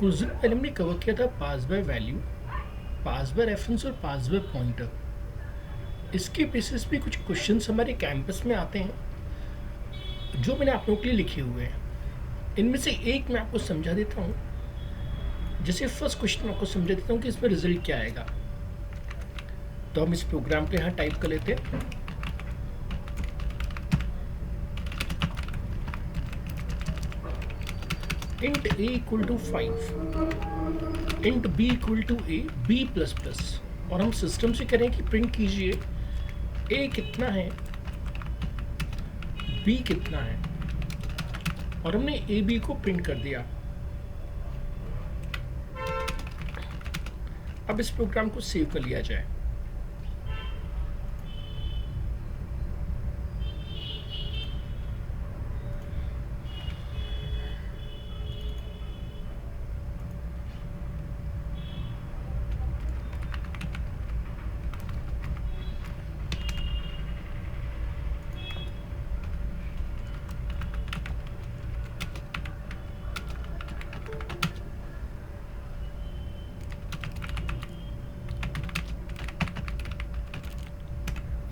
कुछ दिन पहले हमने कवर किया था pass by value, pass by reference और पास बाय पॉइंटर। इसके बेसिस पे कुछ क्वेश्चंस हमारे कैंपस में आते हैं जो मैंने आप लोगों के लिए लिखे हुए हैं। इनमें से एक मैं आपको समझा देता हूँ। जैसे फर्स्ट क्वेश्चन आपको समझा देता हूँ कि इसमें रिजल्ट क्या आएगा। तो हम इस प्रोग्राम को यहाँ टाइप कर लेते हैं। int a equal to 5, int b equal to a, b plus plus, और हम सिस्टम से करें कि प्रिंट कीजिए a कितना है, b कितना है, और हमने a b को प्रिंट कर दिया। अब इस प्रोग्राम को सेव कर लिया जाए।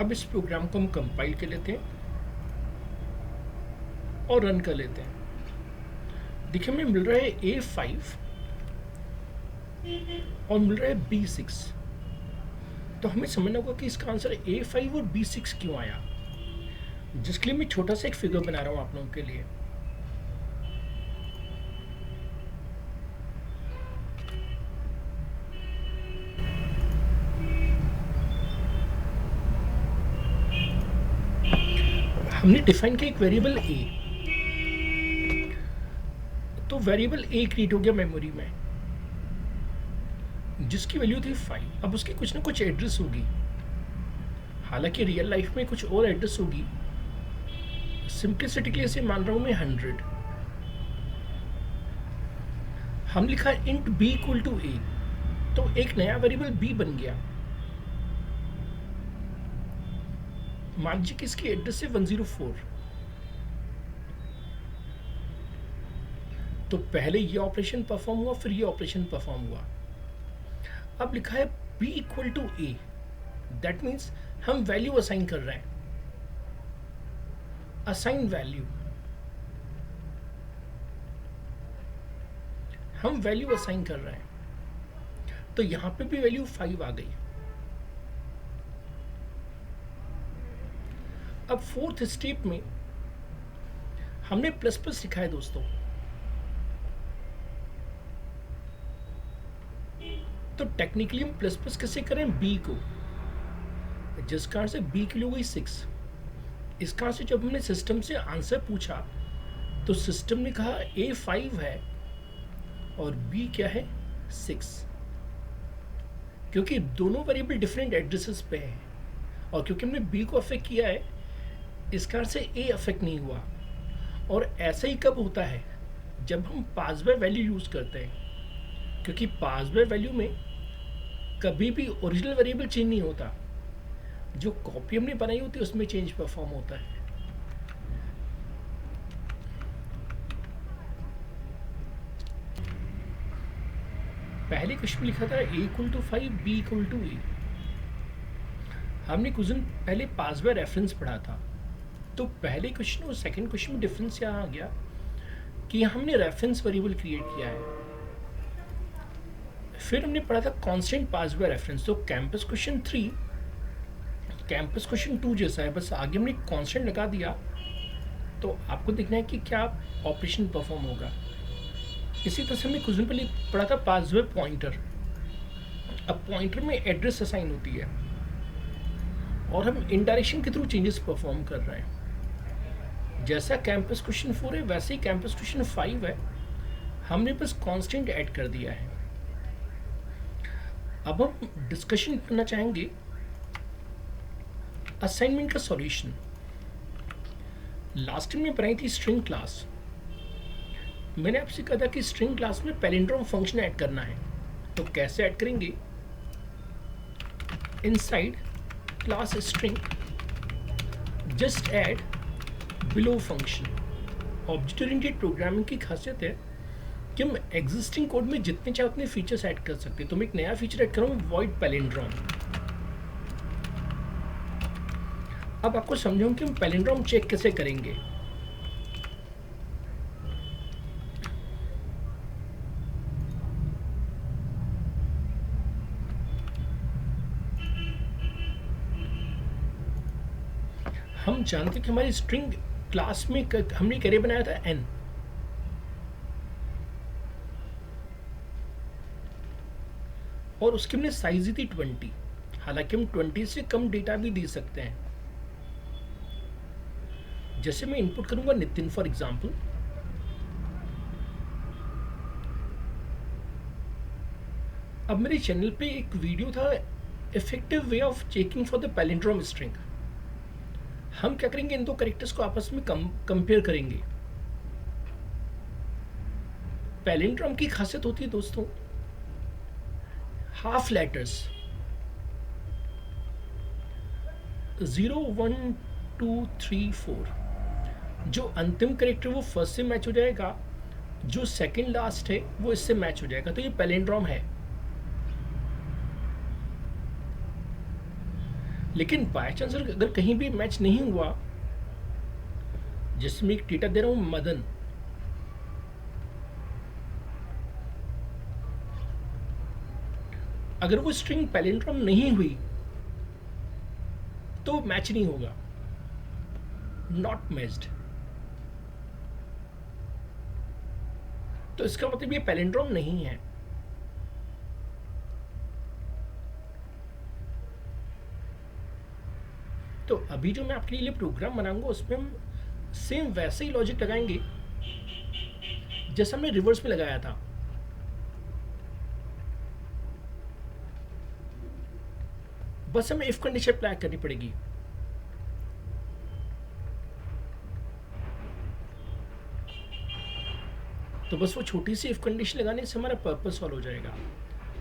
अब इस प्रोग्राम को हम कंपाइल कर लेते हैं और रन कर लेते हैं। देखिए हमें मिल रहा है A5 और मिल रहा है B6। तो हमें समझना होगा कि इसका आंसर A5 और B6 क्यों आया, जिसके लिए मैं छोटा सा एक फिगर बना रहा हूँ आप लोगों के लिए। हमने डिफाइन किया एक वेरिएबल a, तो वेरिएबल a क्रिएट हो गया मेमोरी में, जिसकी वैल्यू थी 5। अब उसकी कुछ ना कुछ एड्रेस होगी, हालांकि रियल लाइफ में कुछ और एड्रेस होगी। सिंप्लिसिटी के लिए इसे मान रहा हूं मैं 100। हम लिखा int b equal to a, तो एक नया वेरिएबल b बन गया। मान लीजिए कि इसकी एड्रेस है 104। तो पहले ये ऑपरेशन परफॉर्म हुआ, फिर ये ऑपरेशन परफॉर्म हुआ। अब लिखा है b equal to a, that means हम वैल्यू असाइन कर रहे हैं। असाइन वैल्यू, हम वैल्यू असाइन कर रहे हैं। तो यहां पे भी वैल्यू 5 आ गई। अब फोर्थ स्टेप में हमने प्लस प्लस लिखा है दोस्तों। तो टेक्निकली हम प्लस प्लस कैसे करें b को, जिस कारण से b की हो गई 6। इस कारण से जब हमने सिस्टम से आंसर पूछा तो सिस्टम ने कहा A5 है और b क्या है 6, क्योंकि दोनों वेरिएबल डिफरेंट एड्रेसेस पे हैं। और क्योंकि हमने b को अफेक्ट किया है, इस कारण से a अफेक्ट नहीं हुआ। और ऐसा ही कब होता है, जब हम पास बाय वैल्यू यूज करते हैं, क्योंकि पास बाय वैल्यू में कभी भी ओरिजिनल वेरिएबल चेंज नहीं होता। जो कॉपी हमने बनाई होती है उसमें चेंज परफॉर्म होता है। पहले क्वेश्चन में लिखा था a equal to 5, b equal to a। हमने कुछ दिन पहले पास बाय रेफरेंस पढ़ा था। तो पहले क्वेश्चन और सेकंड क्वेश्चन में डिफरेंस यहाँ आ गया कि हमने रेफरेंस वेरिएबल क्रिएट किया है। फिर हमने पढ़ा था कांस्टेंट पास बाय रेफरेंस। तो कैंपस क्वेश्चन 3 कैंपस क्वेश्चन 2 जैसा है, बस आगे हमने कांस्टेंट लगा दिया। तो आपको देखना है कि क्या ऑपरेशन परफॉर्म होगा। इसी तरह से हमने कुछ दिन पहले पढ़ा था पास बाय पॉइंटर। अब पॉइंटर में एड्रेस असाइन होती है और हम इनडायरेक्शन के थ्रू चेंजेस परफॉर्म कर रहे हैं। जैसा कैंपस क्वेश्चन 4 है वैसे ही कैंपस क्वेश्चन 5 है, हमने बस कांस्टेंट ऐड कर दिया है। अब हम डिस्कशन करना चाहेंगे असाइनमेंट का सॉल्यूशन। लास्ट टाइम में पढ़ाई थी स्ट्रिंग क्लास। मैंने आपसे कहा था कि स्ट्रिंग क्लास में पैलिंड्रोम फंक्शन ऐड करना है। तो कैसे ऐड करेंगे, inside class string just add below function. Object oriented programming की खासियत है कि हम एग्जिस्टिंग कोड में जितने चाहे उतने फीचर्स ऐड कर सकते हैं। तो मैं एक नया फीचर ऐड कर रहा हूँ, वॉइड पैलिंड्रोम। अब आपको समझाऊं कि हम पैलिंड्रोम चेक कैसे करेंगे। हम जानते हैं कि हमारी स्ट्रिंग क्लास में हमने एक array बनाया था n, और उसकी हमने साइज दी थी 20। हालांकि हम 20 से कम डेटा भी दे सकते हैं। जैसे मैं इनपुट करूंगा नितिन फॉर एग्जाम्पल, अब मेरे चैनल पे एक वीडियो था, effective way of checking for the palindrome string. हम क्या करेंगे, इन दो कैरेक्टर्स को आपस में कंपेयर करेंगे। पैलिंड्रोम की खासियत होती है दोस्तों, हाफ लेटर्स 0 1 2 3 4, जो अंतिम कैरेक्टर वो फर्स्ट से मैच हो जाएगा, जो सेकंड लास्ट है वो इससे मैच हो जाएगा। तो ये पैलिंड्रोम है। लेकिन बाय चांस अगर कहीं भी मैच नहीं हुआ, जिसमें एक डेटा दे रहा हूं मदन, अगर वो स्ट्रिंग पैलिंड्रोम नहीं हुई तो मैच नहीं होगा, नॉट मैच्ड। तो इसका मतलब ये पैलिंड्रोम नहीं है। तो अभी जो मैं आपके लिए प्रोग्राम बनाऊंगा उसमें हम सेम वैसे ही लॉजिक लगाएंगे जैसा हमने रिवर्स में लगाया था। बस हमें इफ कंडीशन अप्लाई करनी पड़ेगी। तो बस वो छोटी सी इफ कंडीशन लगाने से हमारा पर्पस सॉल्व हो जाएगा।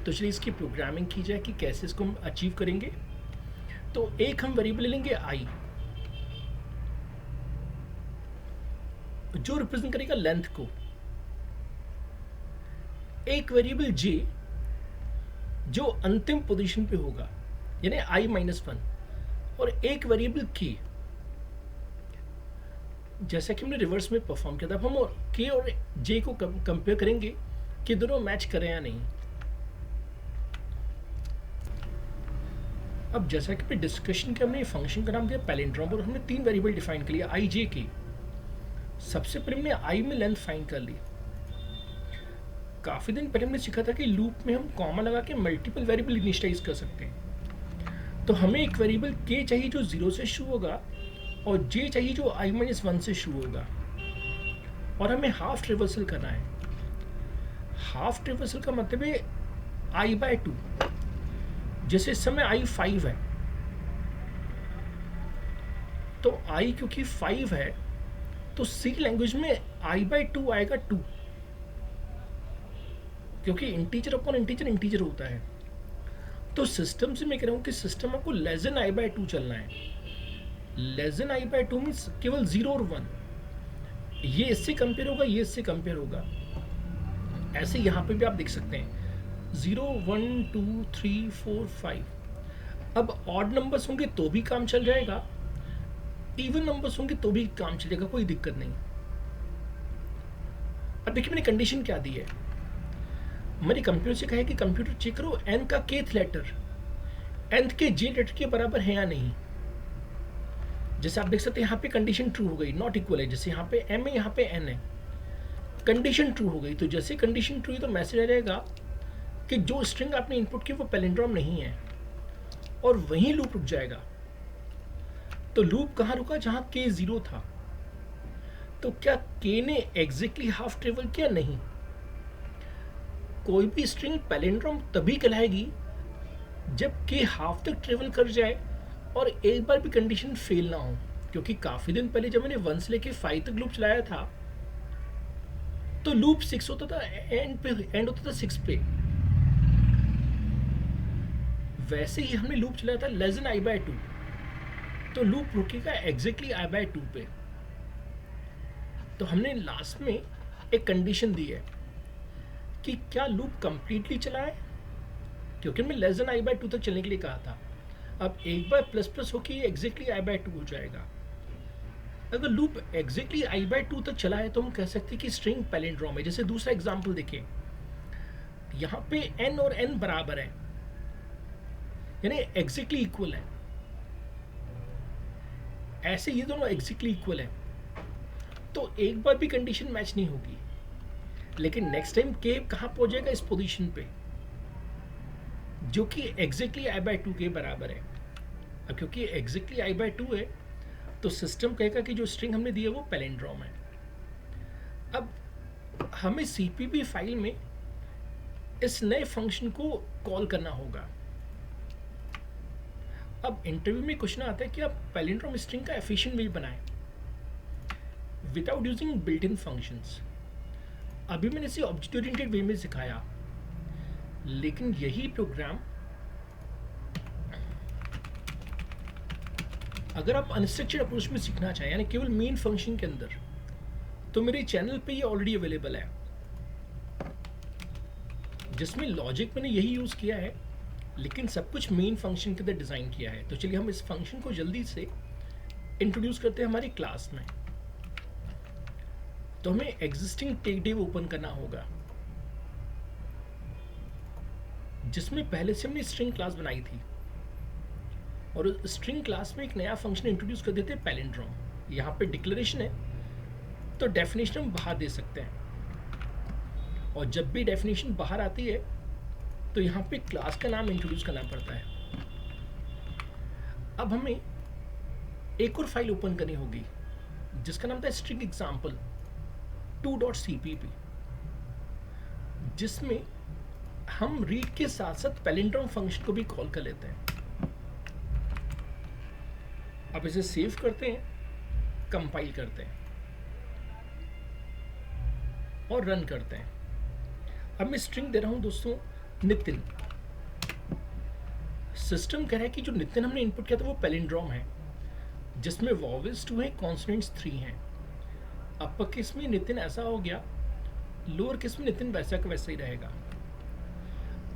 तो चलिए इसकी प्रोग्रामिंग की जाए कि कैसे इसको हम अचीव करेंगे। तो एक हम वेरिएबल ले लेंगे आई, जो रिप्रेजेंट करेगा लेंथ को। एक वेरिएबल जे, जो अंतिम पोजीशन पे होगा, यानी आई -1, और एक वेरिएबल के, जैसा कि हमने रिवर्स में परफॉर्म किया था। अब हम के और जे को कंपेयर करेंगे कि दोनों मैच करें या नहीं। अब जैसा कि अपने डिस्कशन के हमने फंक्शन का नाम दिया पैलिंड्रोम, और हमने 3 वेरिएबल डिफाइन कर लिया आई जे के। सबसे पहले हमने आई में लेंथ फाइंड कर ली। काफी दिन पहले हमने सीखा था कि लूप में हम कॉमा लगा के मल्टीपल वेरिएबल इनिशियलाइज कर सकते हैं। तो हमें एक वेरिएबल के चाहिए जो 0 से शुरू होगा, और जे चाहिए जो i -1 से शुरू होगा, और हमें हाफ रिवर्सल करना है। हाफ रिवर्सल का मतलब है i/2। जैसे इस समय i 5 है, तो i क्योंकि 5 है तो सी लैंग्वेज में i/2 आएगा 2, क्योंकि इंटीजर अपॉन इंटीजर इंटीजर होता है। तो सिस्टम से मैं कह रहा हूं कि सिस्टम आपको लेस देन i/2 चलना है। लेस देन i/2 मीन्स केवल 0 और 1, ये इससे कंपेयर होगा, ये इससे कंपेयर होगा। ऐसे यहां पे भी आप देख सकते हैं 0 1 2 3 4 5। अब ऑड नंबर्स होंगे तो भी काम चल जाएगा, इवन नंबर्स होंगे तो भी काम चलेगा, कोई दिक्कत नहीं। अब देखिए मैंने कंडीशन क्या दी है। मैंने कंप्यूटर से कहा है कि कंप्यूटर चेक करो n का kth लेटर nth के j लेटर के बराबर है या नहीं। जैसे आप देख सकते हैं यहाँ पे कंडीशन ट्रू हो गई, नॉट इक्वल है। जैसे यहाँ पे m है, यहाँ पे n है, कंडीशन ट्रू हो गई। तो जैसे कंडीशन ट्रू है तो मैसेज आ जाएगा कि जो स्ट्रिंग आपने इनपुट की वो पैलिंड्रोम नहीं है, और वहीं लूप रुक जाएगा। तो लूप कहाँ रुका, जहां k 0 था। तो क्या k ने एग्जैक्टली हाफ ट्रेवल किया? नहीं। कोई भी स्ट्रिंग पैलिंड्रोम तभी कहलाएगी जब k हाफ तक ट्रेवल कर जाए और एक बार भी कंडीशन फेल ना हो। क्योंकि काफी दिन पहले जब मैंने 1 से लेके 5 तक लूप चलाया था तो लूप 6 होता था, एंड होता था 6 पे। वैसे ही हमने लूप चलाया था लेस देन i/2, तो लूप रुकेगा एग्जैक्टली i/2 पे। तो हमने लास्ट में एक कंडीशन दी है कि क्या लूप कंप्लीटली चला है, क्योंकि मैं less than i by two तक चलने के लिए कहा था। अब एक बार प्लस प्लस होकर ये एग्जैक्टली आई बाय टू हो जाएगा। अगर loop exactly I by two तक चला है तो हम कह सकते हैं कि स्ट्रिंग पैलिंड्रोम है। जैसे दूसरा एग्जाम्पल देखिए, यहाँ पे n और n बराबर है, यानी एग्जैक्टली इक्वल है। ऐसे ये दोनों एग्जैक्टली इक्वल है तो एक बार भी कंडीशन मैच नहीं होगी, लेकिन नेक्स्ट टाइम k कहाँ पहुंच जाएगा, इस पोजीशन पे, जो कि एग्जैक्टली आई बाय टू के बराबर है। अब क्योंकि एग्जैक्टली आई बाय टू है तो सिस्टम कहेगा कि जो स्ट्रिंग हमने दी है वो पैलिंड्रोम है। अब हमें सीपीपी फाइल में इस नए फंक्शन को कॉल करना होगा। अब इंटरव्यू में क्वेश्चन आता है कि आप पैलिंड्रोम स्ट्रिंग का एफिशिएंट वे बनाएं without using built in functions. अभी मैंने इसे ऑब्जेक्ट ओरिएंटेड वे में सिखाया, लेकिन यही प्रोग्राम अगर आप अनस्ट्रक्चर्ड अप्रोच में सीखना चाहें, यानी केवल मेन फंक्शन के अंदर, तो मेरे चैनल पे ये ऑलरेडी अवेलेबल है, जिसमें लॉजिक मैंने यही यूज़ किया है, लेकिन सब कुछ मेन फंक्शन के अंदर डिज़ाइन किया है। तो चलिए हम इस फंक्शन को जल्दी से इंट्रोड्यूस करते हैं हमारी क्लास में। तो हमें एग्जिस्टिंग टेक डेव ओपन करना होगा, जिसमें पहले से हमने स्ट्रिंग क्लास बनाई थी, और स्ट्रिंग क्लास में एक नया फंक्शन इंट्रोड्यूस कर देते हैं पैलिंड्रोम। यहाँ पे डिक्लेरेशन है तो डेफिनेशन हम बाहर दे सकते हैं, और जब भी डेफिनेशन बाहर आती है तो यहाँ पे क्लास का नाम इंट्रोड्यूस करना पड़ता है। अब हमें एक और फाइल ओपन करनी होगी जिसका नाम था स्ट्रिंग एग्जाम्पल 2.cpp, जिसमें हम रीड के साथ साथ पैलिंड्रोम फंक्शन को भी कॉल कर लेते हैं। अब इसे सेव करते हैं, कंपाइल करते हैं और रन करते हैं। अब मैं स्ट्रिंग दे रहा हूं दोस्तों नितिन। सिस्टम कह रहा है कि जो नितिन हमने इनपुट किया था वो पैलिंड्रोम है, जिसमें वॉवेल्स 2 हैं, कॉन्सोनेंट्स 3 हैं। अपर केस में नितिन ऐसा हो गया, लोअर केस में नितिन वैसा का वैसा ही रहेगा।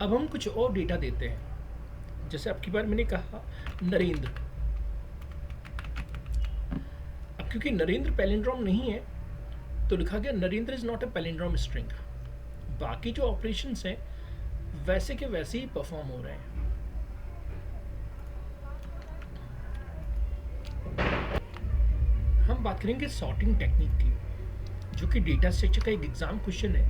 अब हम कुछ और डेटा देते हैं, जैसे अब की बार मैंने कहा नरेंद्र। अब क्योंकि नरेंद्र पैलिंड्रोम नहीं है तो लिखा गया Narendra is not a palindrome string. बाकी जो ऑपरेशंस हैं वैसे के वैसे ही परफॉर्म हो रहे हैं। हम बात करेंगे सॉर्टिंग टेक्निक की, जो कि डेटा स्ट्रक्चर का एक एग्जाम क्वेश्चन है।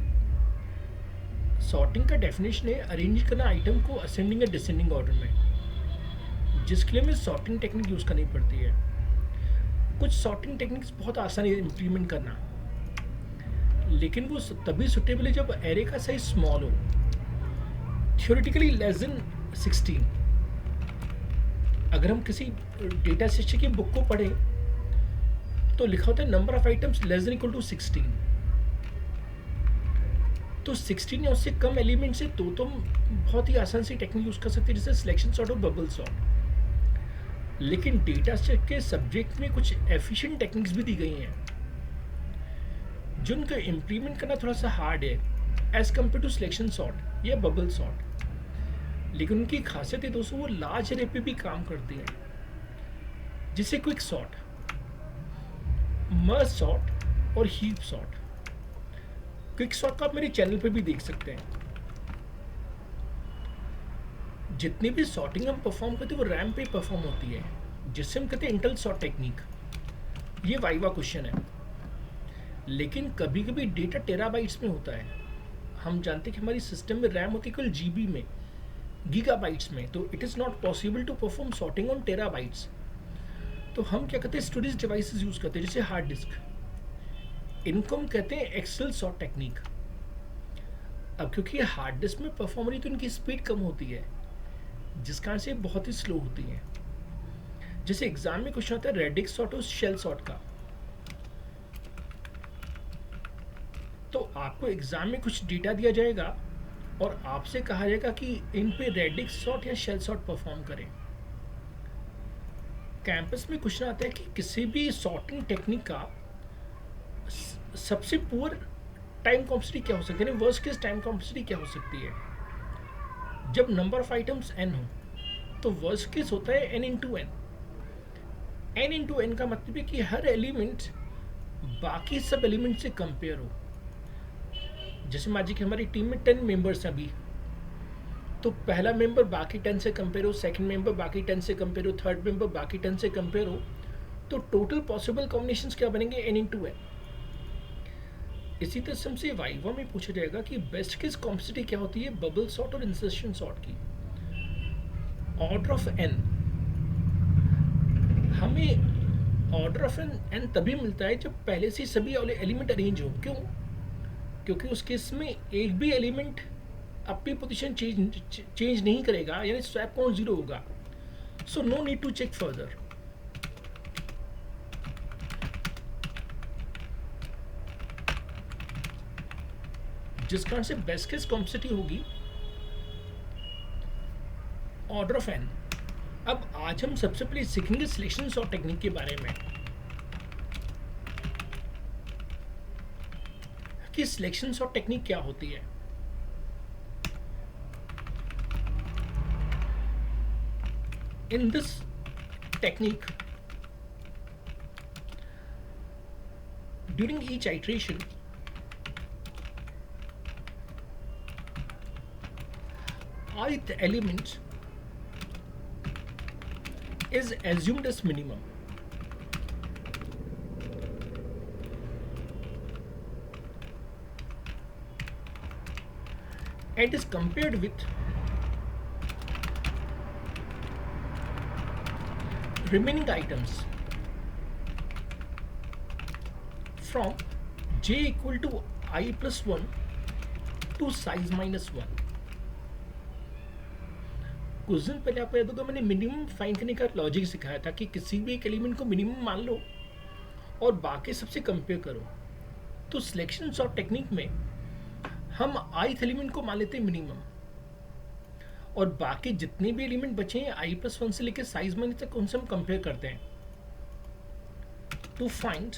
सॉर्टिंग का डेफिनेशन है अरेंज करना आइटम को असेंडिंग या डिसेंडिंग ऑर्डर में, जिसके लिए हमें सॉर्टिंग टेक्निक यूज करनी पड़ती है। कुछ सॉर्टिंग टेक्निक्स बहुत आसान है इम्प्लीमेंट करना, लेकिन वो तभी सुटेबल है जब एरे का साइज स्मॉल हो, थ्योरेटिकली लेस देन 16। अगर हम किसी डेटा स्ट्रक्चर की बुक को पढ़ें तो लिखा होता है number of items less than equal to 16। तो 16 या उससे कम एलिमेंट से तो तुम बहुत ही आसान सी टेक्निक यूज कर सकते हैं, जैसे सिलेक्शन सॉर्ट और बबल सॉर्ट। लेकिन डेटा स्ट्रक्चर के सब्जेक्ट में कुछ एफिशिएंट टेक्निक्स भी दी गई हैं, जिनको इम्प्लीमेंट करना थोड़ा सा हार्ड है as compare to selection sort या बबल सॉर्ट। लेकिन उनकी खासियत है दोस्तों, वो लार्ज एरे पे भी काम करती है, जिसे क्विक सॉर्ट, मर्ज सॉर्ट और हीप सॉर्ट। क्विक सॉर्ट को आप मेरे चैनल पे भी देख सकते हैं। जितनी भी सॉर्टिंग हम परफॉर्म करते हैं वो रैम पे परफॉर्म होती है, जिससे हम कहते हैं इंटेल सॉर्ट टेक्निक। ये वाइवा क्वेश्चन है, लेकिन कभी कभी डेटा टेराबाइट्स में होता है। हम जानते हैं कि हमारी सिस्टम में रैम होती है केवल जीबी में, गीगाबाइट्स में, तो it is not possible to perform sorting on terabytes. तो हम क्या कहते हैं स्टोरेज डिवाइसेस यूज़ करते हैं, जैसे हार्ड डिस्क। इनको हम कहते हैं एक्सेल सॉर्ट टेक्निक। अब क्योंकि ये हार्ड डिस्क में परफॉर्म हो रही तो इनकी स्पीड कम होती है, जिस कारण से बहुत ही स्लो होती है। जैसे एग्जाम में क्वेश्चन आता है रेडिक्स सॉर्ट और शेल सॉर्ट का, तो आपको एग्जाम में कुछ डेटा दिया जाएगा और आपसे कहा जाएगा कि इन पे रेडिक्स सॉर्ट या शेल सॉर्ट परफॉर्म करें। कैंपस में क्वेश्चन आता है कि किसी भी सॉर्टिंग टेक्निक का सबसे पुअर टाइम कॉम्प्लेक्सिटी क्या हो सकती है, वर्स्ट केस टाइम कॉम्प्लेक्सिटी क्या हो सकती है? जब नंबर ऑफ आइटम्स n हो तो वर्स्ट केस होता है n into n. n into n का मतलब है कि हर एलिमेंट बाकी सब एलिमेंट से कंपेयर हो। जैसे मान लीजिए कि हमारी टीम में 10 मेंबर्स हैं अभी, तो पहला मेंबर बाकी 10 से कंपेयर हो, सेकंड मेंबर बाकी 10 से कंपेयर हो, थर्ड मेंबर बाकी 10 से कंपेयर हो, तो टोटल पॉसिबल कॉम्बिनेशंस क्या बनेंगे, n इंटू एन। इसी तरह से हमसे वाइवा में पूछा जाएगा कि बेस्ट केस कॉम्प्लेक्सिटी क्या होती है बबल सॉर्ट और इंसर्शन सॉर्ट की। ऑर्डर ऑफ n, हमें ऑर्डर ऑफ n तभी मिलता है जब पहले से सभी एलिमेंट अरेंज हो। क्यों? क्योंकि उस केस में एक भी एलिमेंट अपनी पोजीशन चेंज नहीं करेगा, यानी स्वैप काउंट 0 होगा। So no need to check further. जिस कारण से बेस्ट केस कॉम्प्लेक्सिटी होगी ऑर्डर ऑफ n। अब आज हम सबसे पहले सीखेंगे सिलेक्शन सॉर्ट टेक्निक के बारे में कि सिलेक्शन सॉर्ट टेक्निक क्या होती है। In this technique, during each iteration, ith element is assumed as minimum. And is compared with remaining items from j equal to I plus 1 to size minus 1. कुछ दिन पहले आपको याद होगा मैंने मिनिमम फाइंड करने का लॉजिक सिखाया था कि किसी भी एक एलिमेंट को मिनिमम मान लो और बाकी सबसे कंपेयर करो। तो सिलेक्शन सॉर्ट टेक्निक में हम ith एलिमेंट को मान लेते हैं मिनिमम, और बाकी जितने भी एलिमेंट बचे हैं i plus 1 से लेकर साइज माइनस तक उनसे हम कंपेयर करते हैं to find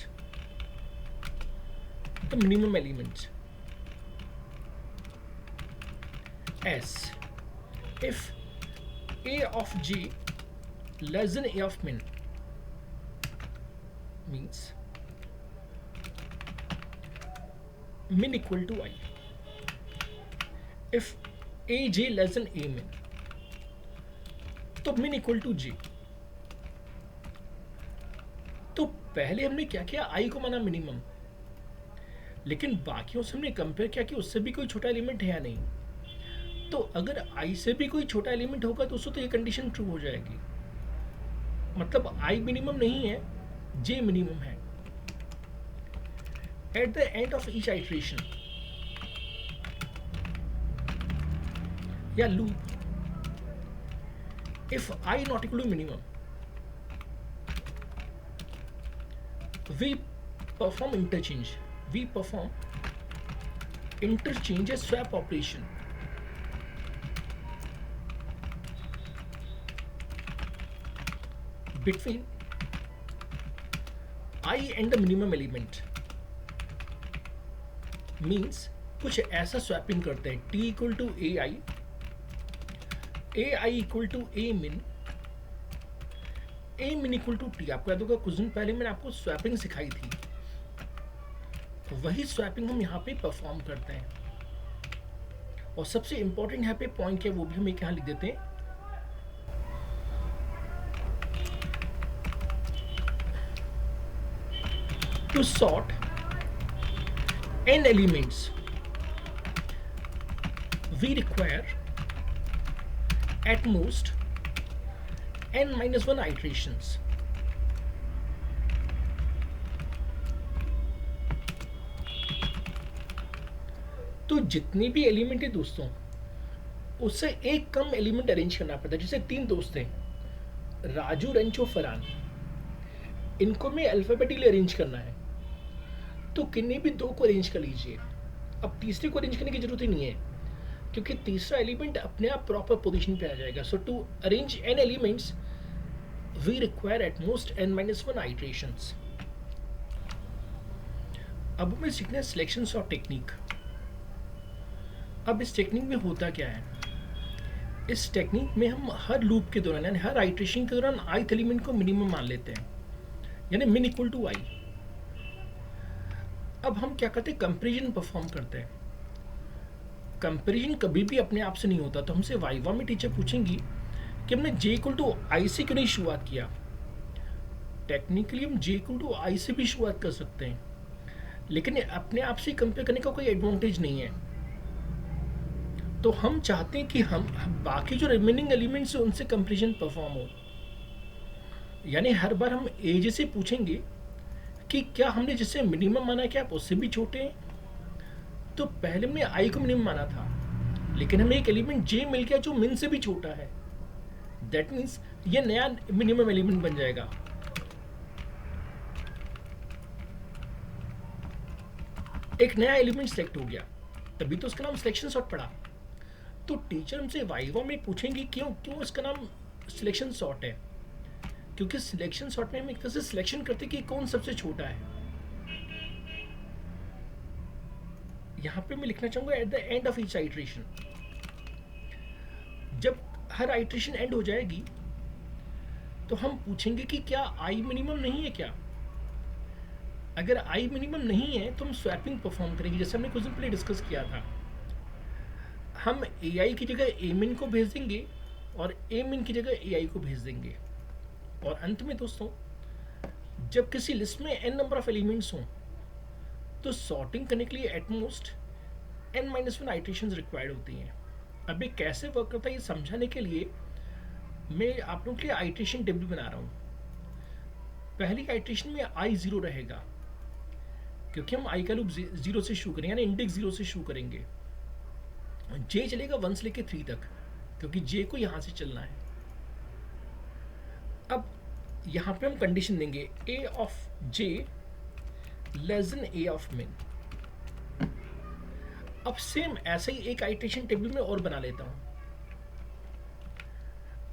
the minimum element. As if a of j less than a of min means min equal to I. If aj less than a min तो min equal to j। तो पहले हमने क्या किया, i को माना minimum, लेकिन बाकियों से हमने कंपेयर किया कि उससे भी कोई छोटा एलिमेंट है या नहीं। तो अगर i से भी कोई छोटा एलिमेंट होगा तो उसको तो ये कंडीशन ट्रू हो जाएगी, मतलब i मिनिमम नहीं है, j मिनिमम है। At the end of each iteration या loop, if i not equal to minimum, we perform interchange swap operation between I and the minimum element। means कुछ ऐसा swapping करते हैं t equal to ai equal to a min equal to t। आपको याद होगा कुछ दिन पहले मैंने आपको स्वैपिंग सिखाई थी, वही स्वैपिंग हम यहाँ पे परफॉर्म करते हैं। और सबसे इंपॉर्टेंट यहाँ पे पॉइंट क्या है वो भी हम एक यहाँ लिख देते हैं। To sort n elements, we require at most n minus 1 iterations। तो जितने भी एलिमेंट है दोस्तों, उससे एक कम एलिमेंट अरेंज करना पड़ता है। जैसे 3 दोस्त हैं, राजू, रंचो, फरहान, इनको में अल्फाबेटिकली अरेंज करना है, तो किन्हीं भी 2 को अरेंज कर लीजिए। अब तीसरे को अरेंज करने की जरूरत ही नहीं है, क्योंकि तीसरा एलिमेंट अपने आप प्रॉपर पोजीशन पे आ जाएगा। So to arrange n elements we require at most n-1 iterations. अब हमें सीखना है सिलेक्शन सॉर्ट टेक्निक। अब इस टेक्निक में होता क्या है, इस टेक्निक में हम हर लूप के दौरान यानी हर आइट्रेशन के दौरान ith एलिमेंट को मिनिमम मान लेते हैं, यानी min इक्वल टू आई। अब हम क्या करते हैं, कंपेरिजन परफॉर्म करते हैं। कंपेरिजन कभी भी अपने आप से नहीं होता, तो हमसे वाइवा में टीचर पूछेंगी कि हमने j इक्वल टू आई से क्यों नहीं शुरुआत किया। टेक्निकली हम j इक्वल टू आई से भी शुरुआत कर सकते हैं, लेकिन अपने आप से कंपेयर करने का कोई एडवांटेज नहीं है। तो हम चाहते हैं कि हम बाकी जो रिमेनिंग एलिमेंट्स हैं उनसे कंपेरिजन परफॉर्म हो, यानी हर बार हम एज से पूछेंगे कि क्या हमने जिससे मिनिमम माना क्या आप उससे भी छोटे हैं। तो पहले हमने आई को मिनिमम माना था, लेकिन हमें एक एलिमेंट जे मिल गया जो मिन से भी छोटा है। दैट मीन्स ये नया मिनिमम एलिमेंट बन जाएगा। एक नया एलिमेंट सेलेक्ट हो गया, तभी तो उसका नाम सिलेक्शन सॉर्ट पड़ा। तो टीचर हमसे वाइवा में पूछेंगे क्यों इसका नाम सिलेक्शन सॉर्ट है, क्योंकि सिलेक्शन सॉर्ट में हम एक तरह से सिलेक्शन करते हैं कि कौन सबसे छोटा है। यहां पे मैं लिखना चाहूंगा eight the end of each iteration. जब हर आइट्रेशन एंड हो जाएगी तो हम पूछेंगे कि क्या आई मिनिमम नहीं है क्या। अगर आई मिनिमम नहीं है तो हम स्वैपिंग परफॉर्म करेंगे, जैसे हमने कुछ दिन पहले डिस्कस किया था। हम ए आई की जगह ए मिन को भेज देंगे और ए मिन की जगह ए आई को भेज देंगे। और अंत में दोस्तों, जब किसी लिस्ट में n नंबर ऑफ एलिमेंट्स हों तो सॉर्टिंग करने के लिए एटमोस्ट n-1 आइट्रेशंस रिक्वायर्ड होती हैं। अब ये कैसे वर्क करता है ये समझाने के लिए मैं आप लोगों के लिए आइट्रेशन टेबल बना रहा हूँ। पहली आइट्रेशन में आई 0 रहेगा, क्योंकि हम आई का लूप 0 से शुरू करेंगे, यानी इंडेक्स 0 से शुरू करेंगे। जे चलेगा 1 से लेके 3 तक, क्योंकि जे को यहां से चलना है। अब यहां पे हम कंडीशन देंगे a of j less than a of min। अब सेम ऐसे ही एक आइट्रेशन टेबल में और बना लेता हूं।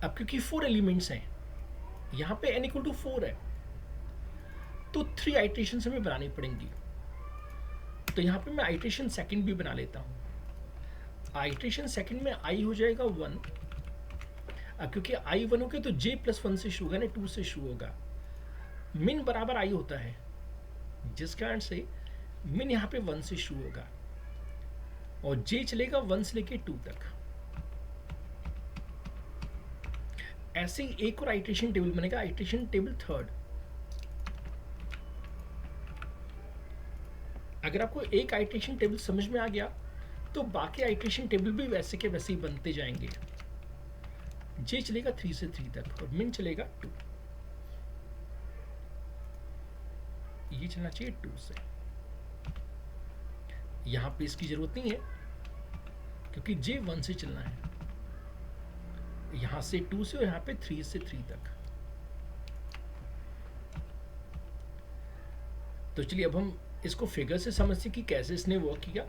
अब क्योंकि 4 एलिमेंट्स हैं, यहां पे n इक्वल टू 4 है, तो 3 आइट्रेशन हमें बनानी पड़ेंगी। तो यहां पे मैं आइट्रेशन सेकंड भी बना लेता हूं। आइट्रेशन सेकंड में i हो जाएगा 1। अब क्योंकि i 1 हो गया तो j प्लस 1 से शुरू होगा, 2 से शुरू होगा। min बराबर i होता है, जिस कारण से min यहाँ पे 1 से शुरू होगा और j चलेगा 1 से लेके 2 तक। ऐसे ही एक और आइट्रेशन टेबल बनेगा, आइट्रेशन टेबल थर्ड। अगर आपको एक आइट्रेशन टेबल समझ में आ गया तो बाकी आइट्रेशन टेबल भी वैसे के वैसे ही बनते जाएंगे। j चलेगा 3 से 3 तक और min चलेगा 2। ये चलना चाहिए 2 से। यहां पे इसकी जरूरत नहीं है क्योंकि j 1 से चलना है, यहां से 2 से और यहां पे 3 से 3 तक। तो चलिए अब हम इसको फिगर से समझते कि कैसे इसने वर्क किया।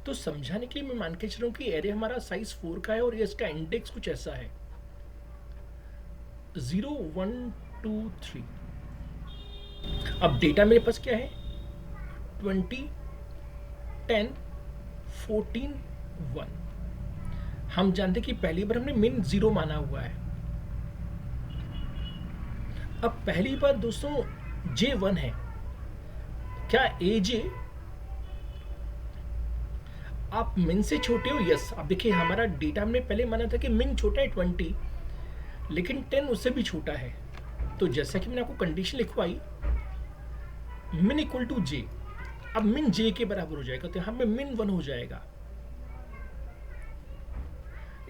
तो समझाने के लिए मैं मान के चल रहा हूं कि एरे हमारा साइज 4 का है और इसका इंडेक्स कुछ ऐसा है 0 1 2 3। अब डेटा मेरे पास क्या है 20 10 14 1। हम जानते कि पहली बार हमने min 0 माना हुआ है। अब पहली बार दोस्तों j 1 है, क्या aj आप min से छोटे हो? यस। अब देखिए हमारा डेटा हमने पहले माना था कि min छोटा है 20, लेकिन 10 उससे भी छोटा है। तो जैसा कि मैंने आपको कंडीशन लिखवाई min इक्वल टू j, अब min j के बराबर हो जाएगा, तो यहां पे min 1 हो जाएगा।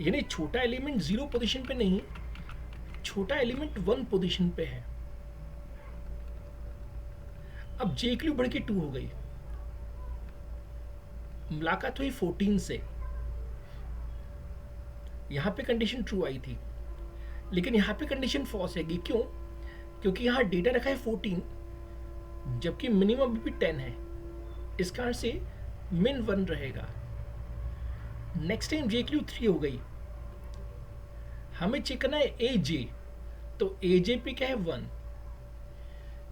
यानी छोटा एलिमेंट 0 पोजीशन पे नहीं, छोटा एलिमेंट 1 पोजीशन पे है। अब j की बढ़ के 2 हो गई, मुलाकात हुई 14 से। यहां पे कंडीशन ट्रू आई थी, लेकिन यहां पे कंडीशन फॉल्स है। क्यों? क्योंकि यहां डेटा रखा है 14 जबकि मिनिमम भी 10 है। इस कारण से min 1 रहेगा। नेक्स्ट टाइम जे की वैल्यू 3 हो गई, हमें चेक करना है ए जे, तो ए जे पे क्या है 1,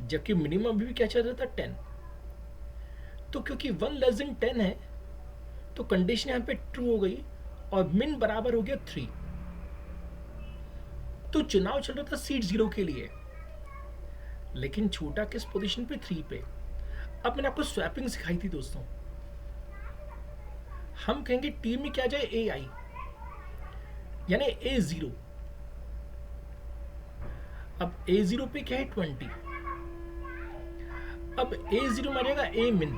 जबकि मिनिमम अभी भी क्या चल रहा था 10। तो क्योंकि 1 लेस देन 10 है तो कंडीशन यहाँ पे ट्रू हो गई और मिन बराबर हो गया 3। तो चुनाव चल रहा था सीट 0 के लिए, लेकिन छोटा किस पोजीशन पे 3 पे। अब मैंने आपको स्वैपिंग सिखाई थी दोस्तों, हम कहेंगे टी में क्या जाए ए आई, यानी ए 0। अब ए 0 पे क्या है 20, अब ए 0 में आ जाएगा ए मिन,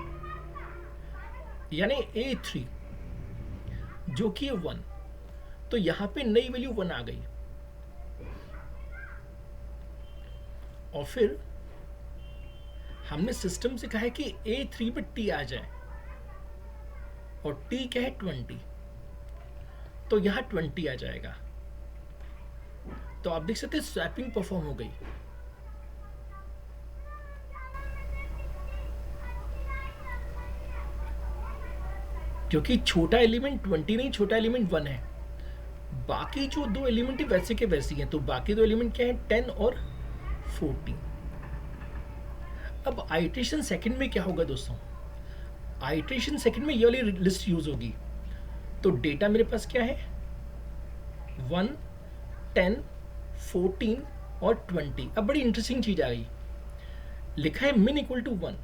यानी ए 3 जो कि है 1। तो यहां पे नई वैल्यू 1 आ गई। और फिर हमने सिस्टम से कहा है कि ए 3 पे टी आ जाए, और टी क्या है 20, तो यहां 20 आ जाएगा। तो आप देख सकते हैं स्वैपिंग परफॉर्म हो गई। क्योंकि छोटा एलिमेंट 20 नहीं, छोटा एलिमेंट 1 है। बाकी जो दो एलिमेंट है वैसे के वैसे ही हैं, तो बाकी दो एलिमेंट क्या है 10 और 14। अब आइट्रेशन सेकंड में क्या होगा दोस्तों, आइट्रेशन सेकंड में ये वाली लिस्ट यूज होगी। तो डेटा मेरे पास क्या है 1, 10, 14 और 20। अब बड़ी इंटरेस्टिंग चीज आ गई, लिखा है min इक्वल टू 1,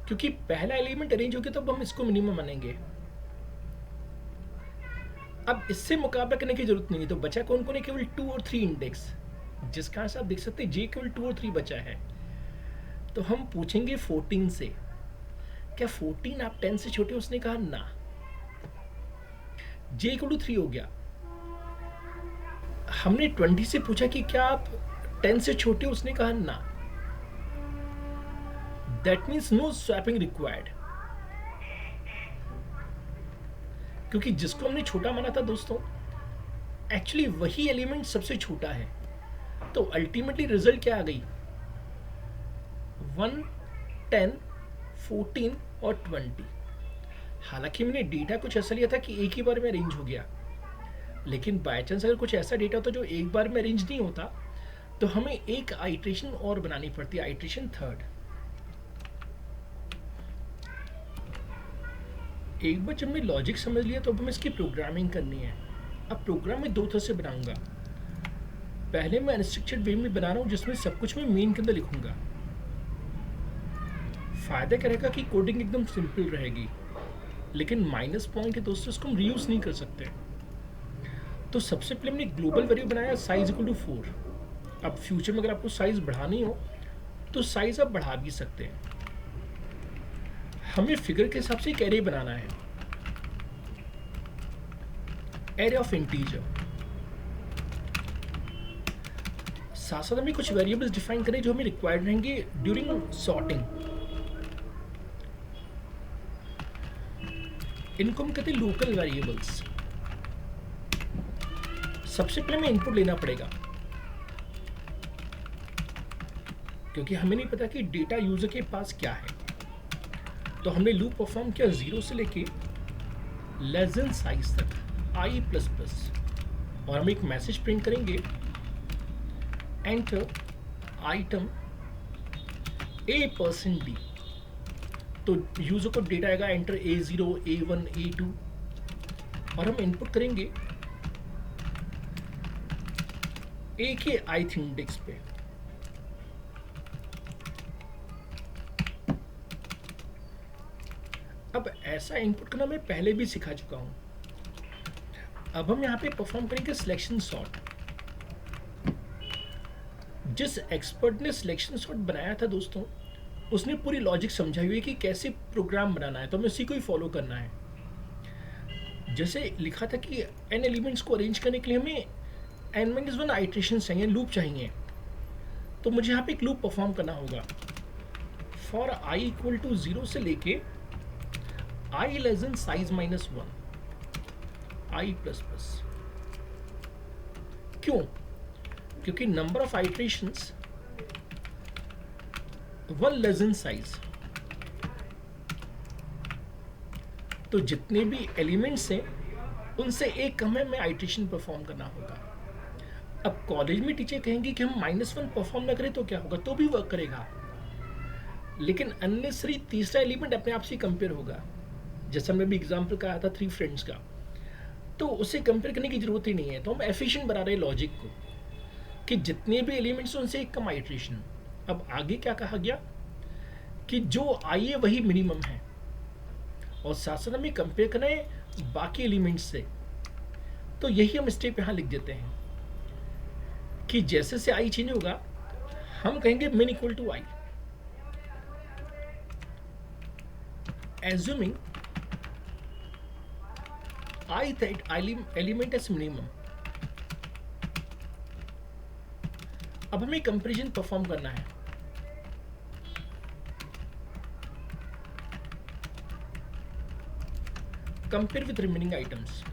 क्योंकि पहला एलिमेंट अरेंज हो गया तो अब हम इसको मिनिमम मानेंगे। अब इससे मुकाबला करने की जरूरत नहीं है, तो बचा कौन कौन है, केवल 2 और 3 इंडेक्स, जिस कारण से आप देख सकते हैं जे केवल 2 और 3 बचा है। तो हम पूछेंगे 14 से, क्या 14 आप 10 से छोटे, उसने कहा ना, जे इक्वल टू 3 हो गया। हमने 20 से पूछा कि क्या आप 10 से छोटे, उसने कहा ना, that means no swapping required. क्योंकि जिसको हमने छोटा माना था दोस्तों, एक्चुअली वही एलिमेंट सबसे छोटा है। तो अल्टीमेटली रिजल्ट क्या आ गई 1, 10, 14 और 20। हालांकि मैंने डेटा कुछ ऐसा लिया था कि एक ही बार में अरेंज हो गया, लेकिन बाय चांस अगर कुछ ऐसा डेटा होता जो एक बार में अरेंज नहीं होता, तो हमें एक आइट्रेशन और बनानी पड़ती, आइट्रेशन थर्ड। एक बार जब मैं लॉजिक समझ लिया तो अब हमें इसकी प्रोग्रामिंग करनी है। अब प्रोग्राम में दो तरह से बनाऊंगा। पहले मैं अनस्ट्रक्चर्ड वे में बना रहा हूँ, जिसमें सब कुछ मैं मेन के अंदर लिखूंगा। फायदा क्या रहेगा कि कोडिंग एकदम सिंपल रहेगी, लेकिन माइनस पॉइंट है दोस्तों, इसको हम रीयूज नहीं कर सकते। तो सबसे पहले हमने ग्लोबल वेरिएबल बनाया साइज इक्वल टू 4। अब फ्यूचर में अगर आपको साइज बढ़ानी हो तो साइज आप बढ़ा भी सकते हैं। हमें फिगर के हिसाब से एक एरे बनाना है, एरे ऑफ इंटीजर। साथ साथ हमें कुछ वेरिएबल्स डिफाइन करें जो हमें रिक्वायर्ड रहेंगे ड्यूरिंग सॉर्टिंग। इनको हम कहते हैं लोकल वेरिएबल्स। सबसे पहले हमें इनपुट लेना पड़ेगा, क्योंकि हमें नहीं पता कि डेटा यूजर के पास क्या है। तो हमने लूप परफॉर्म किया 0 से लेके लेस देन साइज तक i++, और हम एक मैसेज प्रिंट करेंगे एंटर आइटम a%d। तो यूजर को डेटा आएगा एंटर a0, a1, a2, और हम इनपुट करेंगे a के ith इंडेक्स पे। अब ऐसा इनपुट करना मैं पहले भी सिखा चुका हूं। अब हम यहाँ पे परफॉर्म करेंगे सिलेक्शन सॉर्ट। जिस एक्सपर्ट ने सिलेक्शन सॉर्ट बनाया था दोस्तों, उसने पूरी लॉजिक समझाई हुई है कि कैसे प्रोग्राम बनाना है, तो हमें उसी को ही फॉलो करना है। जैसे लिखा था कि n एलिमेंट्स को अरेंज करने के लिए हमें n-1 आइट्रेशन चाहिए, लूप चाहिए। तो मुझे यहाँ पे एक लूप परफॉर्म करना होगा फॉर i इक्वल टू 0 से लेके i less than size -1 i++। क्यों? क्योंकि number of iterations 1 less than size, तो जितने भी एलिमेंट्स हैं उनसे एक हमें आइट्रेशन परफॉर्म करना होगा। अब कॉलेज में टीचर कहेंगे कि हम -1 परफॉर्म ना करें तो क्या होगा, तो भी वर्क करेगा, लेकिन अननेसरी तीसरा एलिमेंट अपने आप से कंपेयर होगा। जैसा मैं भी एग्जाम्पल कहा था 3 फ्रेंड्स का, तो उसे कंपेयर करने की जरूरत ही नहीं है। तो हम एफिशिएंट बना रहे हैं लॉजिक को कि जितने भी एलिमेंट्स हैं उनसे एक कम आइट्रेशन। अब आगे क्या कहा गया कि जो आई है वही मिनिमम है, और साथ साथ हमें कंपेयर करना है बाकी एलिमेंट्स से। तो यही हम स्टेप यहाँ लिख देते हैं कि जैसे से आई चेंज होगा हम कहेंगे min equal to I, assuming I that element as minimum. अब हमें कंपेरिजन परफॉर्म करना है। Compare with remaining items.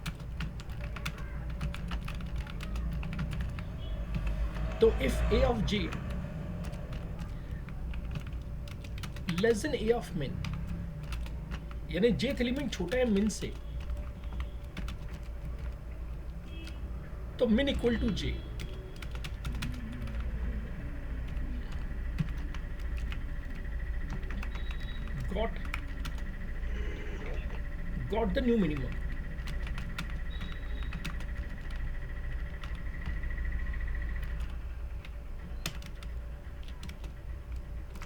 तो if A of J less than A of min, यानी जेथ एलिमेंट छोटा है मिन से, तो min equal to j. got the new minimum।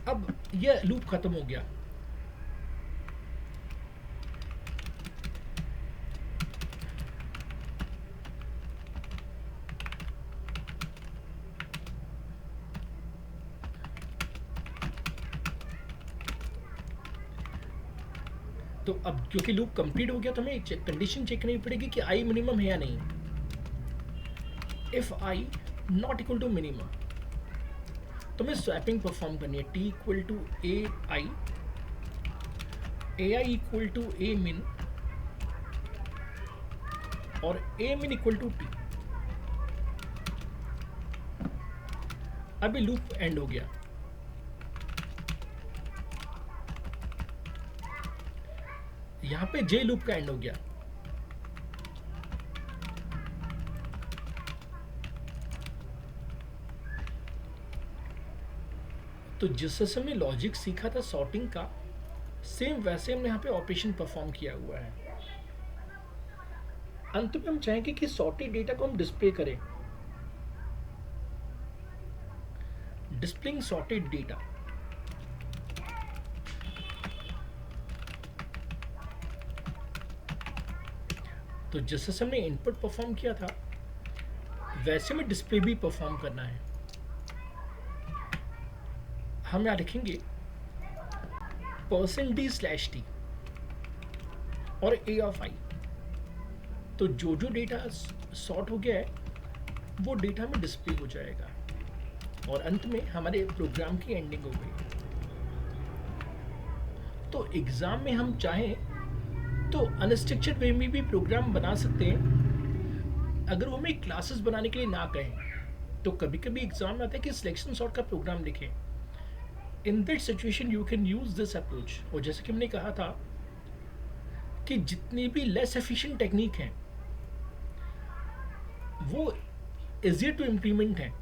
अब यह लूप खत्म हो गया। तो अब क्योंकि लूप कंप्लीट हो गया तो हमें कंडीशन चेक करनी पड़ेगी कि आई मिनिमम है या नहीं। If I not equal to minimum तो हमें स्वैपिंग परफॉर्म करनी है। T equal to A I equal to A min और A min equal to T. अभी लूप एंड हो गया। यहां पे जे लूप का एंड हो गया। तो जिस समय हमने लॉजिक सीखा था सॉर्टिंग का, सेम वैसे हमने यहाँ पे ऑपरेशन परफॉर्म किया हुआ है। अंत में हम चाहेंगे कि सॉर्टेड डेटा को हम डिस्प्ले करें। Displaying sorted data. तो जैसे हमने इनपुट परफॉर्म किया था वैसे में डिस्प्ले भी परफॉर्म करना है। हम यहाँ लिखेंगे %d/t और a ऑफ i। तो जो जो डेटा सॉर्ट हो गया है वो डेटा में डिस्प्ले हो जाएगा और अंत में हमारे प्रोग्राम की एंडिंग हो गई। तो एग्जाम में हम चाहें तो अनस्ट्रक्चर्ड वे में भी प्रोग्राम बना सकते हैं, अगर वो हमें क्लासेस बनाने के लिए ना कहें। तो कभी कभी एग्जाम में आता है कि सिलेक्शन सॉर्ट का प्रोग्राम लिखें। In that situation you can use this approach. और जैसे कि हमने कहा था कि जितनी भी लेस एफिशिएंट टेक्निक हैं वो इजियर टू इम्प्लीमेंट है।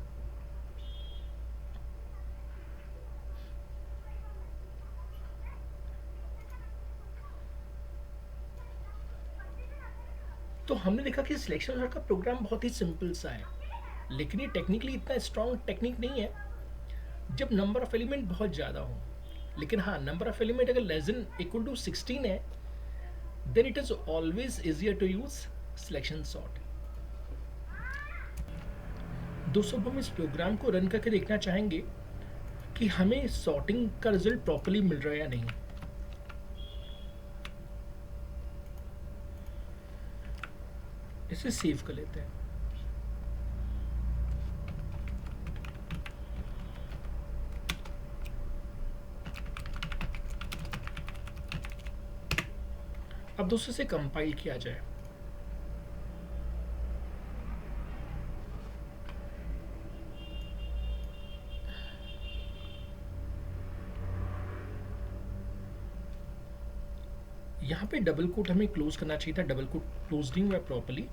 तो हमने देखा कि सिलेक्शन सॉर्ट का प्रोग्राम बहुत ही सिंपल सा है, लेकिन ये टेक्निकली इतना स्ट्रॉन्ग टेक्निक नहीं है जब नंबर ऑफ एलिमेंट बहुत ज़्यादा हो। लेकिन हाँ, नंबर ऑफ एलिमेंट अगर लेस देन इक्वल टू 16 है then it is always easier to use selection sort. दोस्तों, हम इस प्रोग्राम को रन करके देखना चाहेंगे कि हमें सॉर्टिंग का रिजल्ट प्रॉपर्ली मिल रहा है या नहीं। इसे सेव कर लेते हैं। अब दोस्तों से कंपाइल किया जाए। यहाँ पे डबल कोट हमें क्लोज करना चाहिए था, डबल कोट क्लोज नहीं हुआ प्रॉपरली।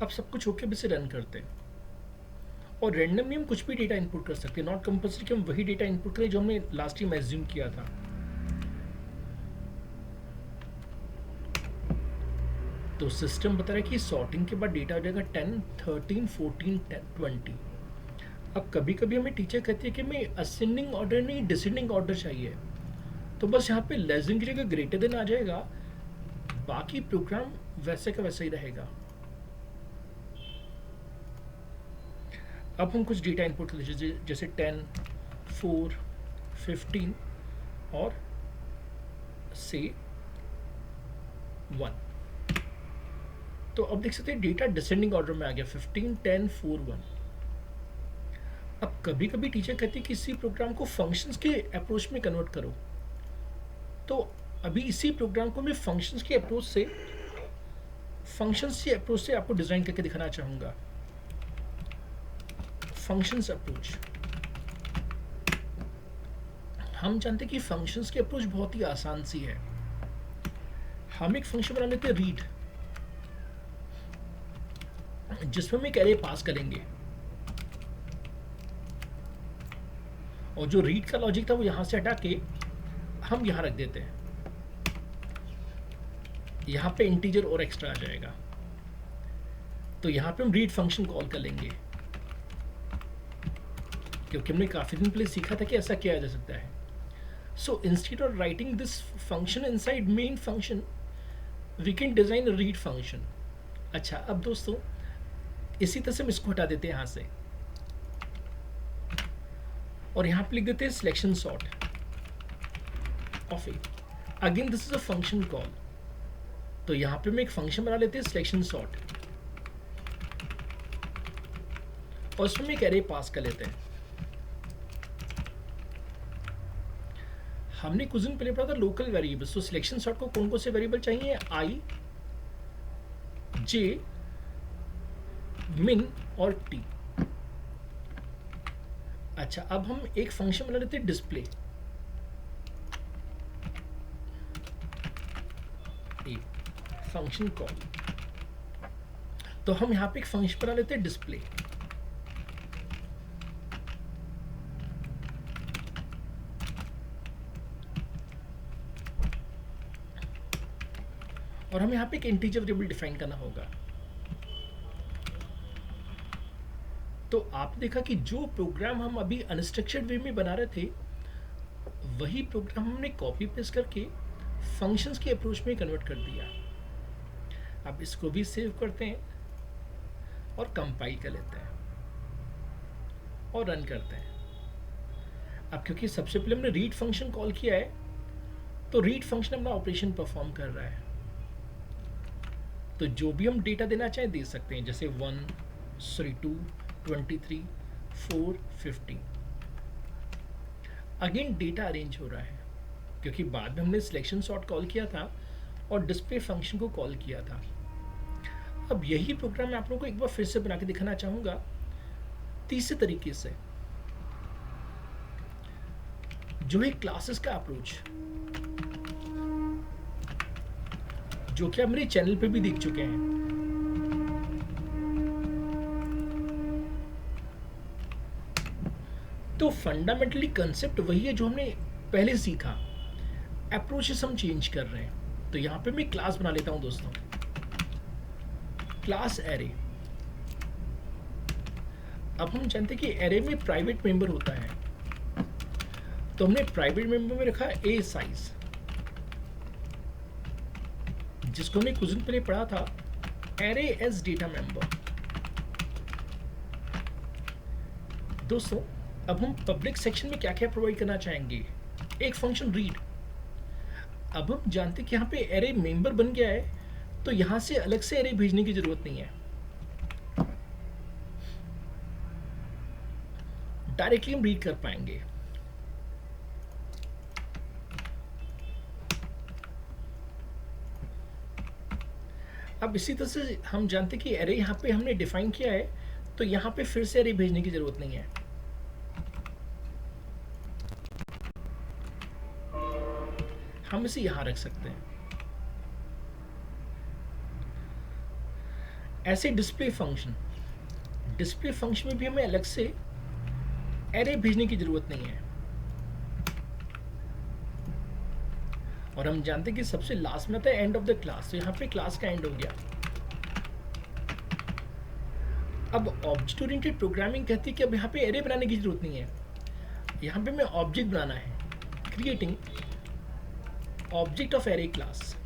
अब सब कुछ होके अब इसे रन करते हैं, और रैंडमली हम कुछ भी डेटा इनपुट कर सकते हैं, नॉट कंपल्सरी कि हम वही डेटा इनपुट करें जो हमने लास्ट टाइम एज्यूम किया था। तो सिस्टम बता रहा है कि सॉर्टिंग के बाद डेटा हो जाएगा 10, 13, 14, 20। अब कभी कभी हमें टीचर कहती है कि हमें असेंडिंग ऑर्डर नहीं डिसेंडिंग ऑर्डर चाहिए, तो बस यहाँ पे लेस देन की जगह ग्रेटर देन आ जाएगा, बाकी प्रोग्राम वैसे का वैसा ही रहेगा। अब हम कुछ डेटा इनपुट कर लीजिए, जैसे 10, 4, 15 और से 1। तो अब देख सकते हैं डेटा डिसेंडिंग ऑर्डर में आ गया, 15, 10, 4, 1। अब कभी कभी टीचर कहती है कि इसी प्रोग्राम को फंक्शंस के अप्रोच में कन्वर्ट करो, तो अभी इसी प्रोग्राम को मैं फंक्शंस के अप्रोच से आपको डिज़ाइन करके दिखाना चाहूँगा। फंक्शंस अप्रोच, हम जानते हैं कि फंक्शंस की अप्रोच बहुत ही आसान सी है। हम एक फंक्शन बना लेते हैं रीड, जिसमें हम एक एरे पास करेंगे, और जो रीड का लॉजिक था वो यहां से हटा के हम यहां रख देते हैं, यहां पे इंटीजर और एक्स्ट्रा आ जाएगा। तो यहां पे हम रीड फंक्शन कॉल कर लेंगे, क्योंकि हमने काफी दिन पहले सीखा था कि ऐसा किया जा सकता है। So instead of writing this function inside main function, we can design a read function. अच्छा, अब दोस्तों इसी तरह से हम इसको हटा देते हैं यहां से, और यहां पे लिख देते हैं selection sort of A. Again this is a function call, तो यहां पे हम एक फंक्शन बना लेते हैं सिलेक्शन सॉर्ट, और उसमें एक एरे पास कर लेते हैं। हमने कुछ दिन पहले पढ़ा था लोकल वेरिएबल, तो सिलेक्शन सॉर्ट को कौन कौन से वेरिएबल चाहिए, आई, जे, मिन और टी। अच्छा, अब हम एक फंक्शन बना लेते हैं डिस्प्ले, फंक्शन कॉल। तो हम यहां पे एक फंक्शन बना लेते हैं डिस्प्ले, और हमें यहाँ पे एक इंटीजर वेरिएबल डिफाइन करना होगा। तो आपने देखा कि जो प्रोग्राम हम अभी अनस्ट्रक्चर्ड वे में बना रहे थे, वही प्रोग्राम हमने कॉपी पेस्ट करके फंक्शंस के अप्रोच में कन्वर्ट कर दिया। अब इसको भी सेव करते हैं और कंपाइल कर लेते हैं और रन करते हैं। अब क्योंकि सबसे पहले हमने रीड फंक्शन कॉल किया है, तो रीड फंक्शन अपना ऑपरेशन परफॉर्म कर रहा है। तो जो भी हम डेटा देना चाहें दे सकते हैं, जैसे 1, 2, 23, 4, 15। अगेन डेटा अरेंज हो रहा है, क्योंकि बाद में हमने सिलेक्शन सॉर्ट कॉल किया था और डिस्प्ले फंक्शन को कॉल किया था। अब यही प्रोग्राम मैं आप लोगों को एक बार फिर से बना के दिखाना चाहूंगा तीसरे तरीके से, जो है क्लासेस का अप्रोच, जो कि आप मेरे चैनल पे भी देख चुके हैं। तो फंडामेंटली कंसेप्ट वही है जो हमने पहले सीखा, अप्रोचेस हम चेंज कर रहे हैं। तो यहां पे मैं क्लास बना लेता हूं दोस्तों, क्लास एरे। अब हम जानते हैं कि एरे में प्राइवेट मेंबर होता है, तो हमने प्राइवेट मेंबर में रखा ए साइज, जिसको हमने कुछ दिन पहले पढ़ा था एरे एज डेटा मेंबर। दोस्तों अब हम पब्लिक सेक्शन में क्या क्या प्रोवाइड करना चाहेंगे, एक फंक्शन रीड। अब हम जानते हैं कि यहाँ पे एरे मेंबर बन गया है, तो यहां से अलग से एरे भेजने की जरूरत नहीं है, डायरेक्टली हम रीड कर पाएंगे। अब इसी तरह से हम जानते हैं कि एरे यहाँ पे हमने डिफाइन किया है, तो यहाँ पे फिर से एरे भेजने की जरूरत नहीं है। हम इसे यहां रख सकते हैं। ऐसे डिस्प्ले फंक्शन में भी हमें अलग से एरे भेजने की जरूरत नहीं है। और हम जानते हैं कि सबसे लास्ट में आता है एंड ऑफ द क्लास, तो यहाँ पे क्लास का एंड हो गया। अब ऑब्जेक्ट ओरिएंटेड प्रोग्रामिंग कहती है कि अब यहाँ पे एरे बनाने की जरूरत नहीं है, यहाँ पे हमें ऑब्जेक्ट बनाना है। Creating object of array class.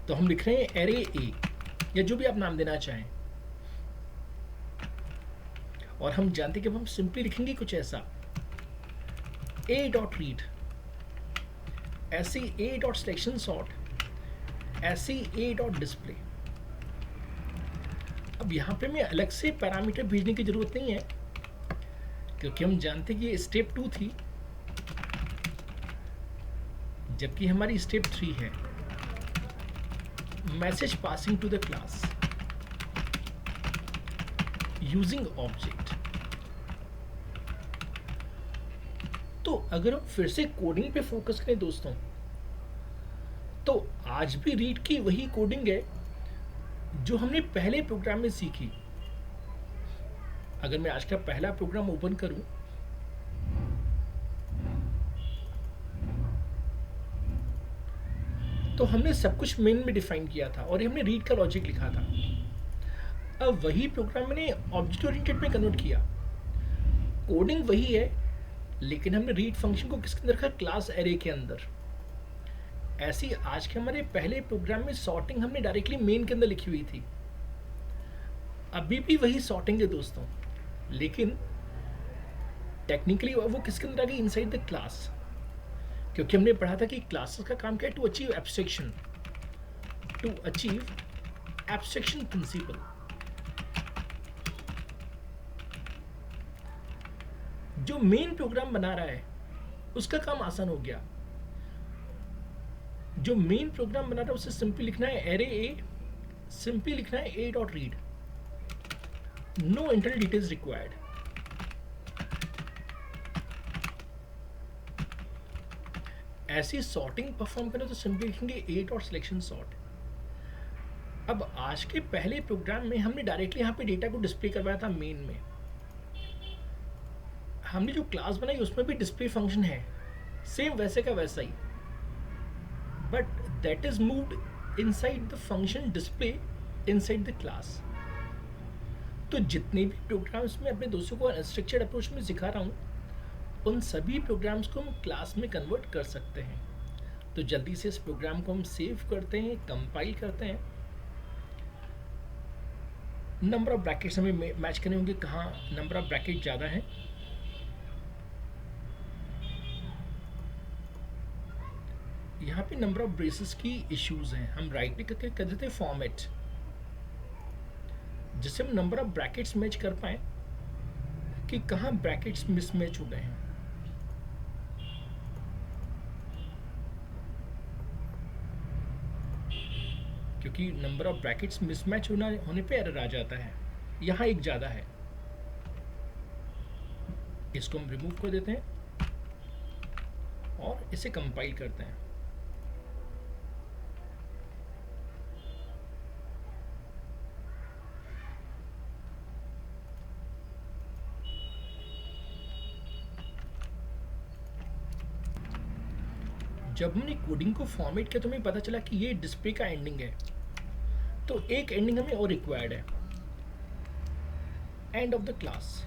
तो हम लिख रहे हैं एरे ए, या जो भी आप नाम देना चाहें। और हम जानते हैं कि अब हम सिंपली लिखेंगे कुछ ऐसा, ए डॉट रीड, ऐसे ए डॉट सिलेक्शन सॉर्ट, ऐसे ए डॉट डिस्प्ले। अब यहाँ पे हमें अलग से पैरामीटर भेजने की जरूरत नहीं है, क्योंकि हम जानते हैं कि ये स्टेप 2 थी, जबकि हमारी स्टेप 3 है। Message passing to the class using object. तो अगर हम फिर से कोडिंग पे फोकस करें दोस्तों, तो आज भी रीड की वही कोडिंग है जो हमने पहले प्रोग्राम में सीखी। अगर मैं आज का पहला प्रोग्राम ओपन करूं, तो हमने सब कुछ मेन में डिफाइन किया था और हमने रीड का लॉजिक लिखा था। अब वही प्रोग्राम मैंने ऑब्जेक्ट ओरिएंटेड में कन्वर्ट किया। कोडिंग वही है, लेकिन हमने रीड फंक्शन को किसके अंदर रखा, क्लास एरे के अंदर। ऐसे ही आज के हमारे पहले प्रोग्राम में सॉर्टिंग हमने डायरेक्टली मेन के अंदर लिखी हुई थी। अभी भी वही सॉर्टिंग है दोस्तों, लेकिन टेक्निकली वो किसके अंदर आ गई, इनसाइड द क्लास। क्योंकि हमने पढ़ा था कि क्लासेस का काम क्या है, टू अचीव एब्स्ट्रैक्शन प्रिंसिपल। जो मेन प्रोग्राम बना रहा है उसका काम आसान हो गया। जो मेन प्रोग्राम बना रहा है उसे सिंपली लिखना है एरे ए, सिंपली लिखना है a dot read, no internal details required. ऐसी सॉर्टिंग परफॉर्म करें तो सिंपली लिखेंगे ए डॉट सिलेक्शन सॉर्ट। अब आज के पहले प्रोग्राम में हमने डायरेक्टली यहाँ पे डेटा को डिस्प्ले करवाया था मेन में। हमने जो क्लास बनाई उसमें भी डिस्प्ले फंक्शन है, सेम वैसे का वैसा ही, but that is moved inside the function display inside the class. तो जितने भी प्रोग्राम्स में अपने दोस्तों को अनस्ट्रक्चर्ड अप्रोच में सिखा रहा हूँ, उन सभी प्रोग्राम्स को हम क्लास में कन्वर्ट कर सकते हैं। तो जल्दी से इस प्रोग्राम को हम सेव करते हैं, कंपाइल करते हैं। नंबर ऑफ ब्रैकेट्स हमें मैच करने होंगे, कहाँ नंबर ऑफ ब्रैकेट ज़्यादा है। यहाँ पे नंबर ऑफ ब्रेसेस की इश्यूज हैं, हम राइट क्लिक करके कर देते हैं फॉर्मेट, जिससे हम नंबर ऑफ ब्रैकेट्स मैच कर पाए कि कहाँ ब्रैकेट्स मिसमैच हो गए हैं। क्योंकि नंबर ऑफ ब्रैकेट्स मिसमैच होने पे एरर आ जाता है। यहाँ एक ज़्यादा है, इसको हम रिमूव कर देते हैं और इसे कंपाइल करते हैं। जब हमने कोडिंग को फॉर्मेट किया तो हमें पता चला कि ये डिस्प्ले का एंडिंग है, तो एक एंडिंग हमें और रिक्वायर्ड है, एंड ऑफ द क्लास।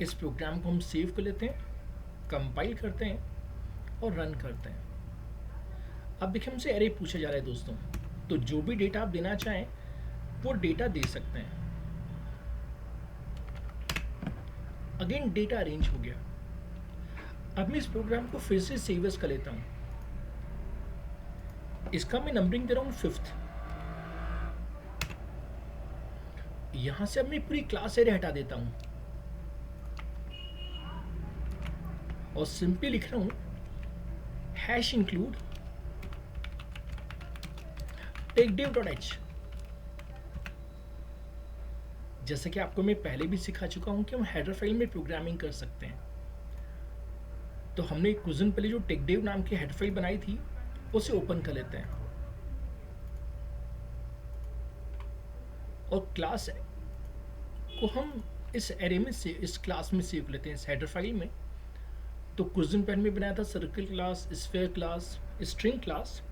इस प्रोग्राम को हम सेव कर लेते हैं, कंपाइल करते हैं और रन करते हैं। अब देखिए हमसे एरे पूछा जा रहा है दोस्तों, तो जो भी डेटा आप देना चाहें वो डेटा दे सकते हैं। अगेन डेटा अरेंज हो गया। अब मैं इस प्रोग्राम को फिर से सेव एज कर लेता हूं। इसका मैं नंबरिंग दे रहा हूं 5th। यहां से अब मैं पूरी क्लास एरे हटा देता हूं और सिंपली लिख रहा हूं हैश इंक्लूड टेकडिव.h। जैसे कि आपको मैं पहले भी सिखा चुका हूँ कि हम हेडर फाइल में प्रोग्रामिंग कर सकते हैं। तो हमने कुछ दिन पहले जो टेकडेव नाम की हेडर फाइल बनाई थी उसे ओपन कर लेते हैं और क्लास को हम इस एरे में से इस क्लास में सेव लेते हैं, इस हेडर फाइल में। तो कुछ दिन पहले मैं बनाया था circle class, sphere class, string class,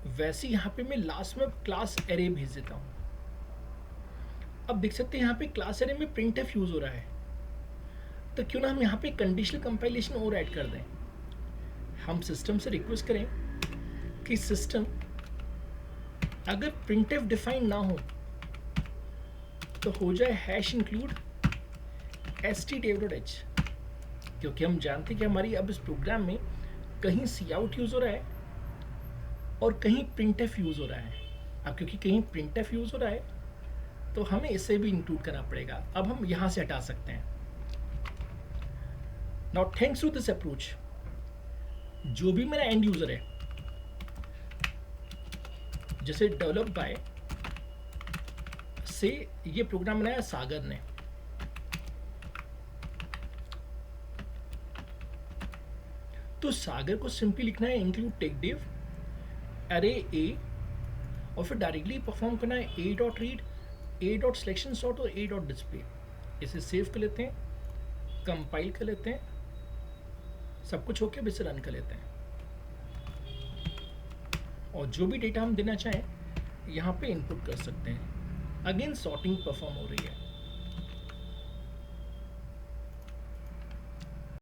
वैसे यहाँ पे मैं लास्ट में क्लास एरे भेज देता हूँ। अब देख सकते हैं यहाँ पे क्लास एरे में प्रिंटफ यूज हो रहा है, तो क्यों ना हम यहाँ पे कंडीशनल कंपाइलेशन और ऐड कर दें। हम सिस्टम से रिक्वेस्ट करें कि सिस्टम अगर प्रिंटफ डिफाइन ना हो तो हो जाए हैश इंक्लूड stdev.h, क्योंकि हम जानते हैं कि हमारी अब इस प्रोग्राम में कहीं सी आउट यूज हो रहा है और कहीं प्रिंटफ यूज हो रहा है। अब क्योंकि कहीं प्रिंटफ यूज हो रहा है तो हमें इसे भी इंक्लूड करना पड़ेगा। अब हम यहां से हटा सकते हैं। Now thanks to this approach, जो भी मेरा एंड यूजर है, जैसे डेवलप बाय से ये प्रोग्राम बनाया सागर ने, तो सागर को सिंपली लिखना है इंक्लूड टेकडेव अरे ए और फिर डायरेक्टली परफॉर्म करना है a dot read, A dot selection sort और ए डॉट डिस्प्ले। इसे सेव कर लेते हैं, कंपाइल कर लेते हैं, सब कुछ होके अब इसे रन कर लेते हैं और जो भी डेटा हम देना चाहें यहाँ पे इनपुट कर सकते हैं। अगेन सॉर्टिंग परफॉर्म हो रही है।